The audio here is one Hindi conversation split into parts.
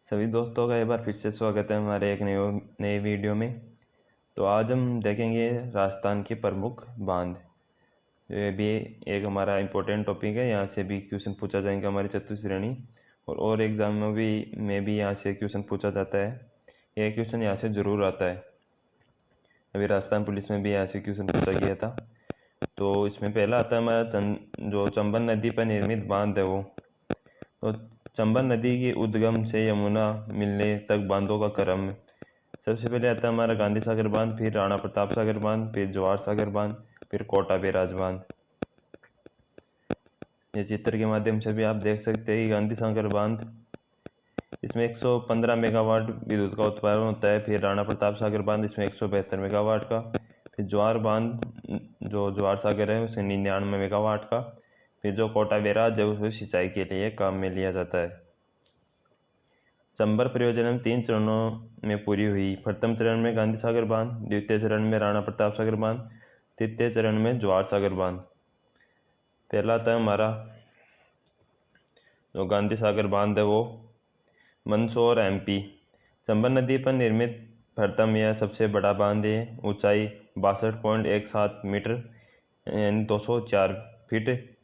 सभी दोस्तों का एक बार फिर से स्वागत है हमारे एक नए वीडियो में। तो आज हम देखेंगे राजस्थान के प्रमुख बांध। ये भी एक हमारा इम्पोर्टेंट टॉपिक है, यहाँ से भी क्वेश्चन पूछा जाएगा हमारी चतुर्थ श्रेणी और एग्ज़ाम में भी यहाँ से क्वेश्चन पूछा जाता है। ये क्वेश्चन यहाँ से ज़रूर आता है। अभी राजस्थान पुलिस में भी यहाँ से क्वेश्चन पूछा गया था। तो इसमें पहला आता है हमारा जो चंबल नदी पर निर्मित बांध है वो। तो चंबल नदी के उद्गम से यमुना मिलने तक बांधों का क्रम। सबसे पहले आता है हमारा गांधी सागर बांध, फिर राणा प्रताप सागर बांध, फिर जवाहर सागर बांध, फिर कोटा बैराज बांध। ये चित्र के माध्यम से भी आप देख सकते हैं कि गांधी सागर बांध, इसमें 115 मेगावाट विद्युत का उत्पादन होता है। फिर राणा प्रताप सागर बांध, इसमें 172 मेगावाट का। फिर जवाहर बांध, जो जवाहर सागर है, उसे 99 मेगावाट का। फिर जो कोटा बैराज है उसे सिंचाई के लिए काम में लिया जाता है। चंबल परियोजना 3 चरणों में पूरी हुई। प्रथम चरण में गांधी सागर बांध, द्वितीय चरण में राणा प्रताप सागर बांध, तृतीय चरण में जवाहर सागर बांध। पहला था हमारा जो गांधी सागर बांध है वो मंदसौर MP। चंबल नदी पर निर्मित प्रथम यह सबसे बड़ा बांध है। ऊंचाई 62.17 मीटर यानी 204 फीट।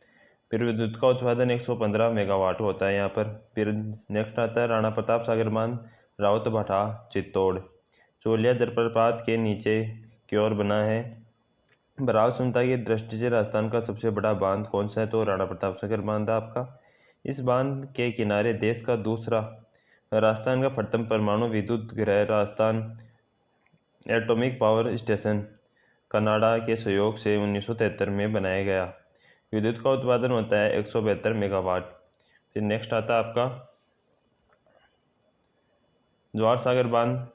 फिर विद्युत का उत्पादन 115 मेगावाट होता है यहाँ पर। फिर नेक्स्ट आता है राणा प्रताप सागर बांध, रावतभाटा चित्तौड़। चोलिया जलप्रपात के नीचे की ओर बना है। बराव क्षमता की दृष्टि से राजस्थान का सबसे बड़ा बांध कौन सा है? तो राणा प्रताप सागर बांध है आपका। इस बांध के किनारे देश का दूसरा, राजस्थान का प्रथम परमाणु विद्युत गृह Rajasthan atomic power station Canada के सहयोग से 1973 में बनाया गया। विद्युत का उत्पादन होता है 172 मेगावाट। फिर नेक्स्ट आता है आपका जवाहर सागर बांध।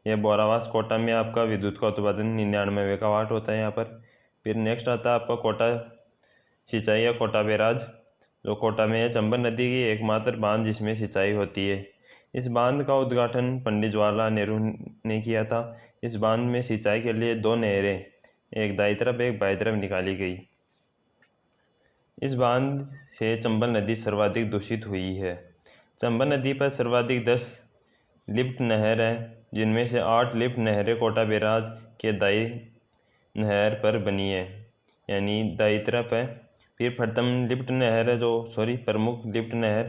यह बोरावास कोटा में आपका विद्युत का उत्पादन 99 मेगावाट होता है यहाँ पर। फिर नेक्स्ट आता है आपका कोटा सिंचाई या कोटा बैराज, जो कोटा में है। चंबल नदी की एकमात्र बांध जिसमें सिंचाई होती है। इस बांध का उद्घाटन पंडित जवाहरलाल नेहरू ने किया था। इस बांध में सिंचाई के लिए 2 नहरें, एक दाईं तरफ एक बाईं तरफ निकाली गई। इस बांध से चंबल नदी सर्वाधिक दूषित हुई है। चंबल नदी पर सर्वाधिक 10 लिफ्ट नहर हैं, जिनमें से 8 लिफ्ट नहरें कोटा बैराज के दाई नहर पर बनी है, यानी दाई तरफ है। फिर प्रथम लिफ्ट नहर है प्रमुख लिफ्ट नहर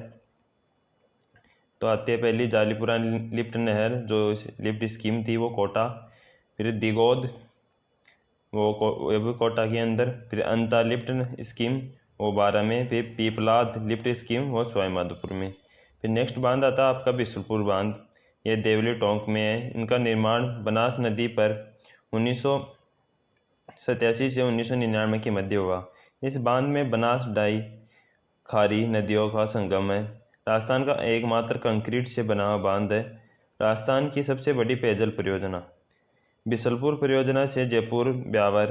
तो आती है पहली जालीपुरा लिफ्ट नहर, जो लिफ्ट स्कीम थी वो कोटा। फिर दिगोद वो भी कोटा के अंदर। फिर अंता लिफ्ट स्कीम वो 12 में। फिर पीपलाद लिफ्ट स्कीम वो सवाईमाधोपुर में। फिर नेक्स्ट बांध आता है आपका बिसलपुर बांध। ये देवली टोंक में है। इनका निर्माण बनास नदी पर 1987 से 1999 के मध्य हुआ। इस बांध में बनास डाई खारी नदियों का संगम है। राजस्थान का एकमात्र कंक्रीट से बना हुआ बांध है। राजस्थान की सबसे बड़ी पेयजल परियोजना बिसलपुर परियोजना से जयपुर, ब्यावर,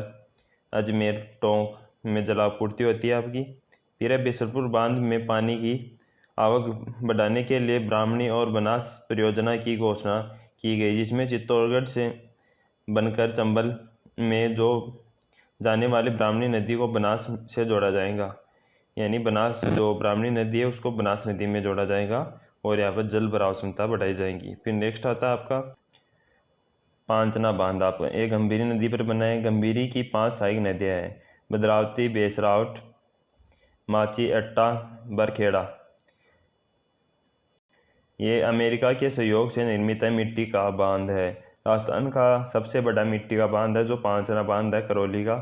अजमेर, टोंक में जलापूर्ति होती है आपकी। फिर है बिसलपुर बांध में पानी की आवक बढ़ाने के लिए ब्राह्मणी और बनास परियोजना की घोषणा की गई, जिसमें चित्तौड़गढ़ से बनकर चंबल में जो जाने वाली ब्राह्मणी नदी को बनास से जोड़ा जाएगा, यानी बनास जो ब्राह्मणी नदी है उसको बनास नदी में जोड़ा जाएगा और यहाँ पर जल भराव क्षमता बढ़ाई जाएगी। फिर नेक्स्ट आता है आपका पांचना बांध। आपका एक गंभीरी नदी पर बना है। गंभीरी की 5 सहायक नदियाँ हैं, भद्रावती, बेसरावट, माची, अट्टा, बरखेड़ा। ये अमेरिका के सहयोग से निर्मित है मिट्टी का बांध है। राजस्थान का सबसे बड़ा मिट्टी का बांध है जो पांचना बांध है करौली का।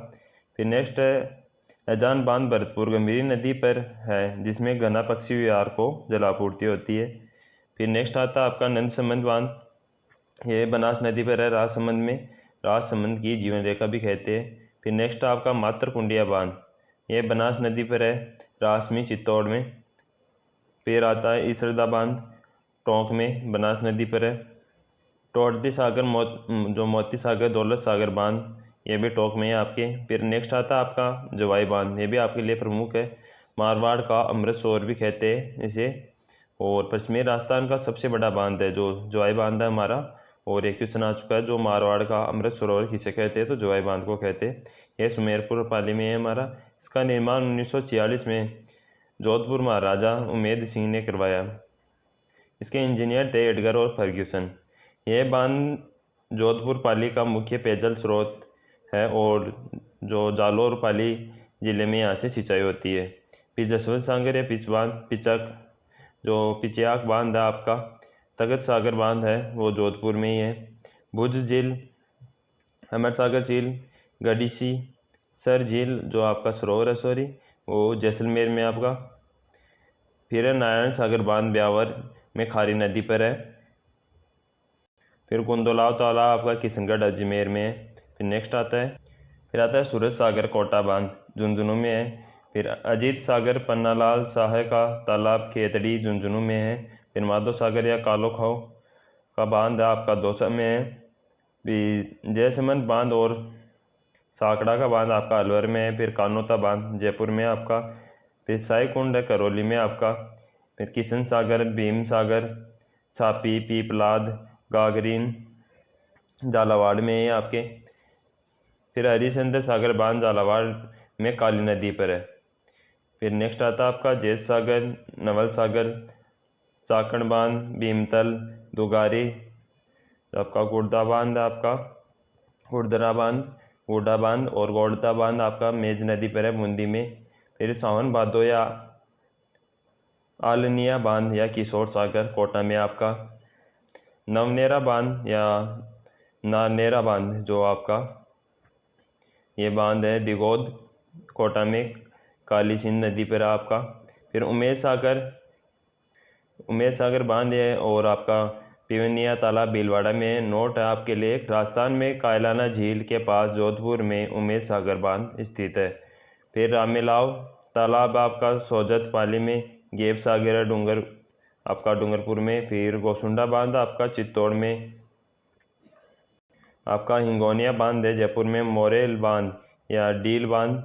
फिर नेक्स्ट है अजान बांध, भरतपुर, गंभीरी नदी पर है, जिसमें घना पक्षी विहार को जलापूर्ति होती है। फिर नेक्स्ट आता है आपका नंदसमंद बांध। ये बनास नदी पर है राजसमंद में, राजसमंद की जीवन रेखा भी कहते हैं। फिर नेक्स्ट आपका मातरकुंडिया बांध। ये बनास नदी पर है, रासमी, चित्तौड़ में। फिर आता है इसरदा बांध, टोंक में, बनास नदी पर है। टोटदी सागर मोती सागर, दौलत सागर बांध, ये भी टोंक में है आपके। फिर नेक्स्ट आता है आपका जवाई बांध। ये भी आपके लिए प्रमुख है, मारवाड़ का अमृत सरोवर भी कहते हैं इसे। और पश्चिमी राजस्थान का सबसे बड़ा बांध है जो जवाई बांध है हमारा। और एक क्वेश्चन आ चुका है, जो मारवाड़ का अमृत सरोवर किसे कहते हैं? तो जवाई बांध को कहते हैं। यह सुमेरपुर पाली में है हमारा। इसका निर्माण 1946 में जोधपुर महाराजा उमेद सिंह ने करवाया। इसके इंजीनियर थे एडगर और फर्ग्यूसन। यह बांध जोधपुर पाली का मुख्य पेयजल स्रोत है और जो जालौर पाली ज़िले में यहाँ से सिंचाई होती है। फिर जसवंत सागर या पिचक जो पिचियाक बांध है आपका, तगत सागर बांध है वो जोधपुर में ही है। भुज झील, अमर सागर झील, गडीसी सर झील जो आपका सरोवर है सॉरी वो जैसलमेर में आपका। फिर नारायण सागर बांध ब्यावर में खारी नदी पर है। फिर कुंदोलाव तालाब आपका किशनगढ़ अजमेर में है। फिर नेक्स्ट आता है सूरज सागर कोटा बांध झुंझुनू में है। फिर अजीत सागर पन्नालाल साहे का तालाब खेतड़ी झुंझुनू में है। फिर माधव सागर या कालो खाओ का बांध आपका दौसा में है। फिर जयसमंद बांध और साकड़ा का बांध आपका अलवर में है। फिर कानोता बांध जयपुर में आपका। फिर साई कुंड है करौली में आपका। फिर किशन सागर, भीम सागर, छापी, पीपलाद, गागरीन झालावाड़ में है आपके। फिर हरिश्चंद्र सागर बांध झालावाड़ में काली नदी पर है। फिर नेक्स्ट आता है आपका जैत सागर, नवल सागर, चाकण बांध, भीमतल, दुगारी आपका, गुड़दा बांध आपका, गुड़दरा बांध, गुड्डा बांध और गौड़ता बांध आपका मेज नदी पर है बूंदी में। फिर सावन भादो या आलनिया बांध या किशोर सागर कोटा में आपका। नवनेरा बांध या नानेरा बांध जो आपका ये बांध है दिगोद कोटा में काली सिंध नदी पर आपका। फिर उमेश सागर बांध है और आपका पिवनिया तालाब भीलवाड़ा में। नोट है आपके लिए, राजस्थान में कायलाना झील के पास जोधपुर में उमेश सागर बांध स्थित है। फिर रामेलाव तालाब आपका सोजत पाली में। गेप सागर डूंगर आपका डूंगरपुर में। फिर गोसुंडा बांध आपका चित्तौड़ में आपका। हिंगोनिया बांध है जयपुर में। मोरेल बांध या डील बांध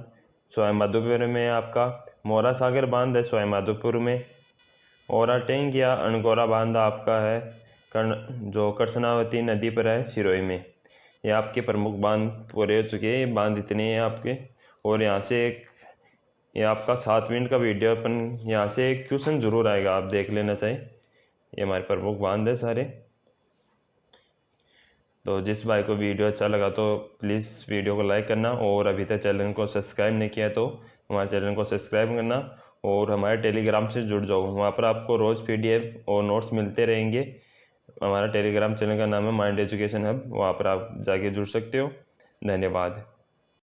सवाईमाधोपुर में आपका। मोरा सागर बांध है सवाईमाधोपुर में। ओराटेंग या अणगौरा बांध आपका है जो कृष्णावती नदी पर है सिरोही में। ये आपके प्रमुख बांध पूरे हो चुके हैं। ये बांध इतने हैं आपके। और यहाँ से ये आपका 7 मिनट का वीडियो अपन यहाँ से एक क्वेश्चन जरूर आएगा, आप देख लेना चाहिए। ये हमारे प्रमुख बांध है सारे। तो जिस भाई को वीडियो अच्छा लगा तो प्लीज़ वीडियो को लाइक करना, और अभी तक चैनल को सब्सक्राइब नहीं किया तो हमारे चैनल को सब्सक्राइब करना, और हमारे टेलीग्राम से जुड़ जाओ। वहाँ पर आपको रोज़ PDF और नोट्स मिलते रहेंगे। हमारा टेलीग्राम चैनल का नाम है माइंड एजुकेशन हब, वहाँ पर आप जाके जुड़ सकते हो। धन्यवाद।